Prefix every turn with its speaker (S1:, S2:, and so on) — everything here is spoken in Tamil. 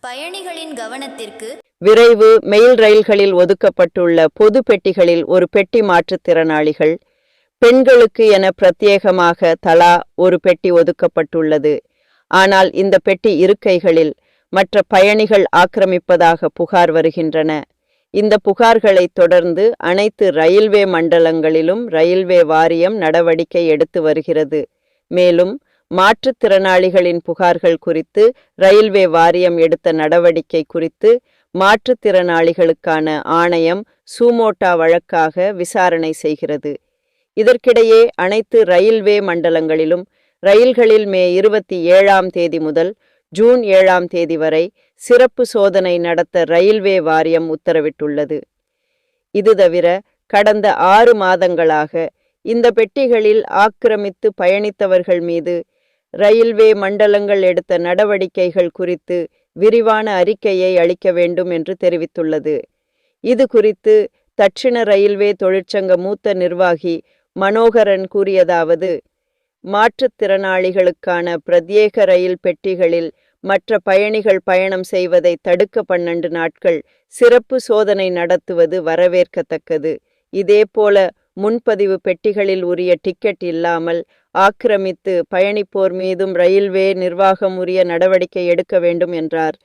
S1: பயணிகளின் கவனத்திற்கு
S2: விரைவு மெயில் ரயில்களில் ஒதுக்கப்பட்டுள்ள பொது பெட்டிகளில் ஒரு பெட்டி மாற்றுத்திறனாளிகள் பெண்களுக்கு என பிரத்யேகமாக தலா ஒரு பெட்டி ஒதுக்கப்பட்டுள்ளது. ஆனால் இந்த பெட்டி இருக்கைகளில் மற்ற பயணிகள் ஆக்கிரமிப்பதாக புகார் வருகின்றன. இந்த புகார்களை தொடர்ந்து அனைத்து ரயில்வே மண்டலங்களிலும் ரயில்வே வாரியம் நடவடிக்கை எடுத்து வருகிறது. மேலும் மாற்றுத்திறனாளிகளின் புகார்கள் குறித்து ரயில்வே வாரியம் எடுத்த நடவடிக்கை குறித்து மாற்றுத்திறனாளிகளுக்கான ஆணையம் சூமோட்டா வழக்காக விசாரணை செய்கிறது. இதற்கிடையே அனைத்து ரயில்வே மண்டலங்களிலும் ரயில்களில் மே 27 முதல் ஜூன் 7 வரை சிறப்பு சோதனை நடத்த ரயில்வே வாரியம் உத்தரவிட்டுள்ளது. இது தவிர கடந்த 6 மாதங்களாக இந்த பெட்டிகளில் ஆக்கிரமித்து பயணித்தவர்கள் மீது ரயில்வே மண்டலங்கள் எடுத்த நடவடிக்கைகள் குறித்து விரிவான அறிக்கையை அளிக்க வேண்டும் என்று தெரிவித்துள்ளது. இது குறித்து தட்சிண ரயில்வே தொழிற்சங்க மூத்த நிர்வாகி மனோகரன் கூறியதாவது: மாற்றுத்திறனாளிகளுக்கான பிரத்யேக ரயில் பெட்டிகளில் மற்ற பயணிகள் பயணம் செய்வதை தடுக்க 12 நாட்கள் சிறப்பு சோதனை நடத்துவது வரவேற்கத்தக்கது. இதேபோல முன்பதிவு பெட்டிகளில் உரிய டிக்கெட் இல்லாமல் ஆக்கிரமித்து பயணிப்போர் மீதும் ரயில்வே நிர்வாகம் உரிய நடவடிக்கை எடுக்க வேண்டும் என்றார்.